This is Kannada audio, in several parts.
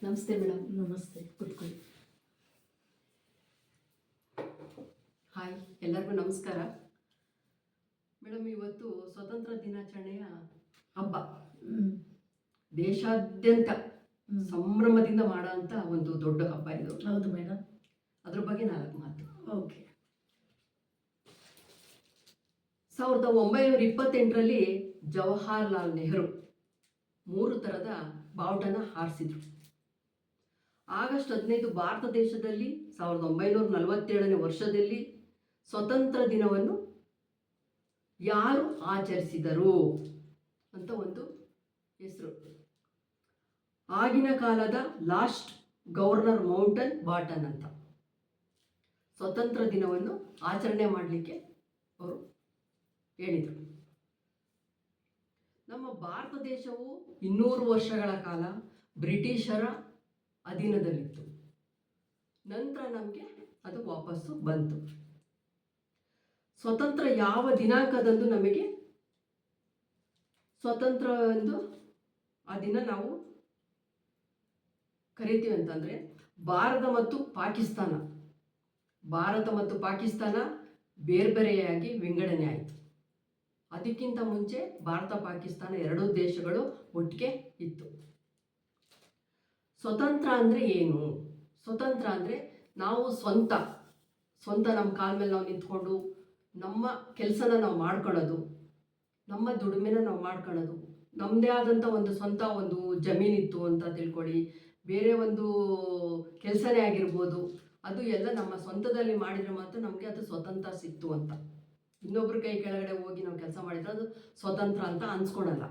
ನಮಸ್ತೆ ಮೇಡಮ್. ನಮಸ್ತೆ, ಕೂತ್ಕೊಳ್ಳಿ. ಹಾಯ್, ಎಲ್ಲರಿಗೂ ನಮಸ್ಕಾರ. ಮೇಡಮ್, ಇವತ್ತು ಸ್ವತಂತ್ರ ದಿನಾಚರಣೆಯ ಹಬ್ಬ. ದೇಶಾದ್ಯಂತ ಸಂಭ್ರಮದಿಂದ ಮಾಡೋಂಥ ಒಂದು ದೊಡ್ಡ ಹಬ್ಬ ಇದು. ಹೌದು ಮೇಡಮ್. ಅದ್ರ ಬಗ್ಗೆ 4 ಮಾತು. ಓಕೆ. 1928ರಲ್ಲಿ ಜವಾಹರ್ಲಾಲ್ ನೆಹರು 3 ಥರದ ಬಾವುಟನ ಹಾರಿಸಿದ್ರು. ಆಗಸ್ಟ್ 15 ಭಾರತ ದೇಶದಲ್ಲಿ 1947ನೇ ವರ್ಷದಲ್ಲಿ ಸ್ವತಂತ್ರ ದಿನವನ್ನು ಯಾರು ಆಚರಿಸಿದರು ಅಂತ ಒಂದು ಹೆಸರು. ಆಗಿನ ಕಾಲದ ಲಾಸ್ಟ್ ಗವರ್ನರ್ ಮೌಂಟನ್ ಬಾಟನ್ ಅಂತ ಸ್ವತಂತ್ರ ದಿನವನ್ನು ಆಚರಣೆ ಮಾಡಲಿಕ್ಕೆ ಅವರು ಹೇಳಿದರು. ನಮ್ಮ ಭಾರತ ದೇಶವು 200 ವರ್ಷಗಳ ಕಾಲ ಬ್ರಿಟಿಷರ ಅಧೀನದಲ್ಲಿತ್ತು. ನಂತರ ನಮಗೆ ಅದು ವಾಪಸ್ಸು ಬಂತು. ಸ್ವತಂತ್ರ ಯಾವ ದಿನಾಂಕದಂದು ನಮಗೆ ಸ್ವತಂತ್ರ ಎಂದು ಆ ದಿನ ನಾವು ಕರಿತೀವಿ ಅಂತಂದರೆ, ಭಾರತ ಮತ್ತು ಪಾಕಿಸ್ತಾನ ಬೇರೆ ಬೇರೆಯಾಗಿ ವಿಂಗಡಣೆ ಆಯಿತು. ಅದಕ್ಕಿಂತ ಮುಂಚೆ ಭಾರತ ಪಾಕಿಸ್ತಾನ 2 ದೇಶಗಳು ಒಟ್ಟಿಗೆ ಇತ್ತು. ಸ್ವತಂತ್ರ ಅಂದರೆ ಏನು? ಸ್ವತಂತ್ರ ಅಂದರೆ ನಾವು ಸ್ವಂತ ನಮ್ಮ ಕಾಲ ಮೇಲೆ ನಾವು ನಿಂತ್ಕೊಂಡು ನಮ್ಮ ಕೆಲಸನ ನಾವು ಮಾಡ್ಕೊಳ್ಳೋದು, ನಮ್ಮ ದುಡಿಮೆನ ನಾವು ಮಾಡ್ಕೊಳ್ಳೋದು. ನಮ್ಮದೇ ಆದಂಥ ಒಂದು ಸ್ವಂತ ಒಂದು ಜಮೀನಿತ್ತು ಅಂತ ತಿಳ್ಕೊಳ್ಳಿ, ಬೇರೆ ಒಂದು ಕೆಲಸನೇ ಆಗಿರ್ಬೋದು, ಅದು ಎಲ್ಲ ನಮ್ಮ ಸ್ವಂತದಲ್ಲಿ ಮಾಡಿದರೆ ಮಾತ್ರ ನಮಗೆ ಅದು ಸ್ವತಂತ್ರ ಸಿಕ್ತು ಅಂತ. ಇನ್ನೊಬ್ರ ಕೈ ಕೆಳಗಡೆ ಹೋಗಿ ನಾವು ಕೆಲಸ ಮಾಡಿದ್ರೆ ಅದು ಸ್ವತಂತ್ರ ಅಂತ ಅನ್ಸ್ಕೊಳಲ್ಲ.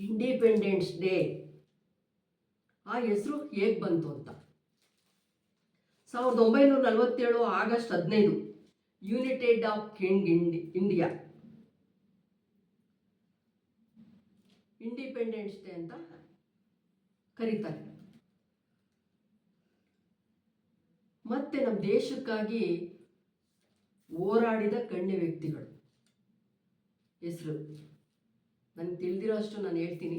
ಇಂಡಿಪೆಂಡೆನ್ಸ್ ಡೇ ಆ ಹೆಸರು ಹೇಗೆ ಬಂತು ಅಂತ, 1947 August 15 United of India independence day ಅಂತ ಕರೀತಾರೆ. ಮತ್ತೆ ನಮ್ಮ ದೇಶಕ್ಕಾಗಿ ಹೋರಾಡಿದ ಗಣ್ಯ ವ್ಯಕ್ತಿಗಳು ಹೆಸರು ನನಗೆ ತಿಳಿದಿರೋ ಅಷ್ಟು ನಾನು ಹೇಳ್ತೀನಿ.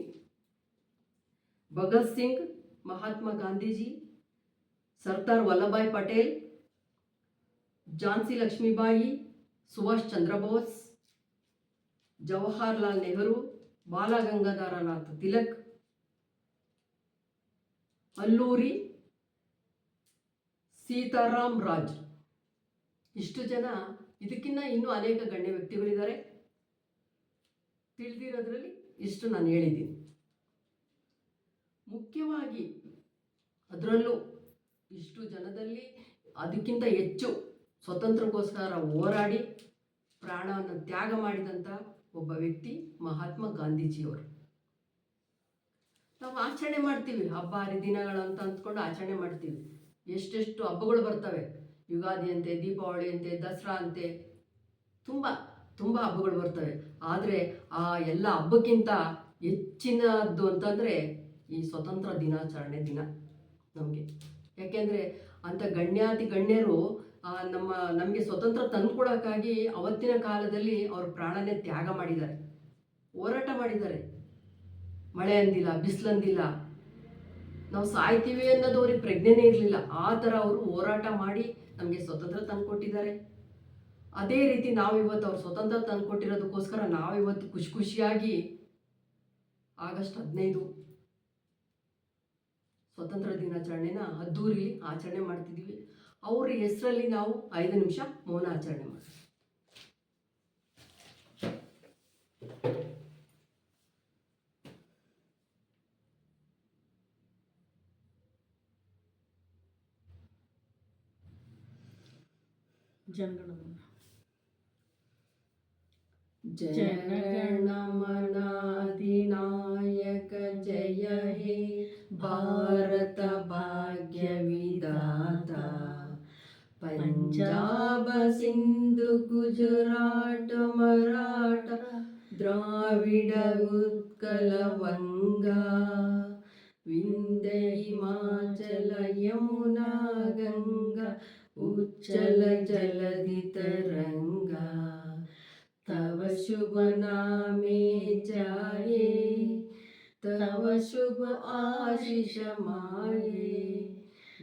ಭಗತ್ ಸಿಂಗ್, ಮಹಾತ್ಮ ಗಾಂಧೀಜಿ, ಸರ್ದಾರ್ ವಲ್ಲಭಾಯ್ ಪಟೇಲ್, ಝಾನ್ಸಿ ಲಕ್ಷ್ಮೀಬಾಯಿ, ಸುಭಾಷ್ ಚಂದ್ರ ಬೋಸ್, ಜವಾಹರ್ಲಾಲ್ ನೆಹರು, ಬಾಲ ಗಂಗಾಧರನಾಥ ತಿಲಕ್, ಅಲ್ಲೂರಿ ಸೀತಾರಾಮ್ ರಾಜ್. ಇಷ್ಟು ಜನ, ಇದಕ್ಕಿಂತ ಇನ್ನೂ ಅನೇಕ ಗಣ್ಯ ವ್ಯಕ್ತಿಗಳಿದ್ದಾರೆ. ತಿಳಿದಿರೋದ್ರಲ್ಲಿ ಇಷ್ಟು ನಾನು ಹೇಳಿದ್ದೀನಿ. ಮುಖ್ಯವಾಗಿ ಅದರಲ್ಲೂ ಇಷ್ಟು ಜನದಲ್ಲಿ ಅದಕ್ಕಿಂತ ಹೆಚ್ಚು ಸ್ವತಂತ್ರಕ್ಕೋಸ್ಕರ ಹೋರಾಡಿ ಪ್ರಾಣವನ್ನು ತ್ಯಾಗ ಮಾಡಿದಂಥ ಒಬ್ಬ ವ್ಯಕ್ತಿ ಮಹಾತ್ಮ ಗಾಂಧೀಜಿಯವರು. ನಾವು ಆಚರಣೆ ಮಾಡ್ತೀವಿ, ಹಬ್ಬ ಹರಿದಿನಗಳು ಅಂತ ಅಂದ್ಕೊಂಡು ಆಚರಣೆ ಮಾಡ್ತೀವಿ. ಎಷ್ಟೆಷ್ಟು ಹಬ್ಬಗಳು ಬರ್ತವೆ, ಯುಗಾದಿ ಅಂತೆ, ದೀಪಾವಳಿ ಅಂತೆ, ದಸರಾ ಅಂತೆ, ತುಂಬ ಹಬ್ಬಗಳು ಬರ್ತವೆ. ಆದರೆ ಆ ಎಲ್ಲ ಹಬ್ಬಕ್ಕಿಂತ ಹೆಚ್ಚಿನದ್ದು ಅಂತಂದರೆ ಈ ಸ್ವತಂತ್ರ ದಿನಾಚರಣೆ ದಿನ ನಮಗೆ. ಯಾಕೆಂದರೆ ಅಂಥ ಗಣ್ಯಾತಿ ಗಣ್ಯರು ನಮಗೆ ಸ್ವತಂತ್ರ ತಂದುಕೊಡೋಕ್ಕಾಗಿ ಅವತ್ತಿನ ಕಾಲದಲ್ಲಿ ಅವರು ಪ್ರಾಣನೇ ತ್ಯಾಗ ಮಾಡಿದ್ದಾರೆ, ಹೋರಾಟ ಮಾಡಿದ್ದಾರೆ. ಮಳೆ ಅಂದಿಲ್ಲ, ಬಿಸಿಲಂದಿಲ್ಲ, ನಾವು ಸಾಯ್ತೀವಿ ಅನ್ನೋದು ಅವ್ರಿಗೆ ಪ್ರಜ್ಞೆನೇ ಇರಲಿಲ್ಲ. ಆ ಥರ ಅವರು ಹೋರಾಟ ಮಾಡಿ ನಮಗೆ ಸ್ವತಂತ್ರ ತಂದುಕೊಟ್ಟಿದ್ದಾರೆ. ಅದೇ ರೀತಿ ನಾವಿವತ್ತು ಅವ್ರು ಸ್ವತಂತ್ರ ತಂದುಕೊಟ್ಟಿರೋದಕ್ಕೋಸ್ಕರ ನಾವಿವತ್ತು ಖುಷಿಯಾಗಿ ಆಗಸ್ಟ್ 15 ಸ್ವತಂತ್ರ ದಿನಾಚರಣೆನ ಅದ್ದೂರಿಲಿ ಆಚರಣೆ ಮಾಡ್ತಿದ್ದೀವಿ. ಅವ್ರ ಹೆಸರಲ್ಲಿ ನಾವು 5 ನಿಮಿಷ ಮೌನ ಆಚರಣೆ ಮಾಡ್ತೀವಿ. ಜನಗಣಮನ ಜನಗಣಮನ ಅಧಿನಾಯಕ ಜಯ ಹೇ ಭಾರತ ಭಾಗ್ಯ ವಿಧಾತ, ಪಂಜಾಬ ಸಿಂಧು ಗುಜರಾಟ ಮರಾಠ ದ್ರಾವಿಡ ಉತ್ಕಲ ವಂಗಾ, ವಿಂಧ್ಯ ಹಿಮಾಚಲ ಯಮುನಾ ಗಂಗಾ ಉಚ್ಚಲ ಜಲಧಿ ತರಂಗಾ, तव शुभ नामे जाए तव तव शुभ आशीष माये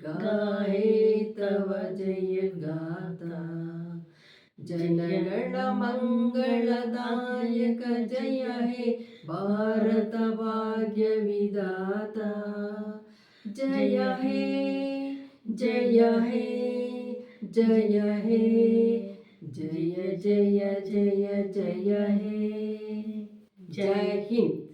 गाहे तव जय गाथा जनगण मंगलदायक जय हे भारत भाग्य विधाता जय हे जय हे जय हे जय जय जय जय हे जय हिंद।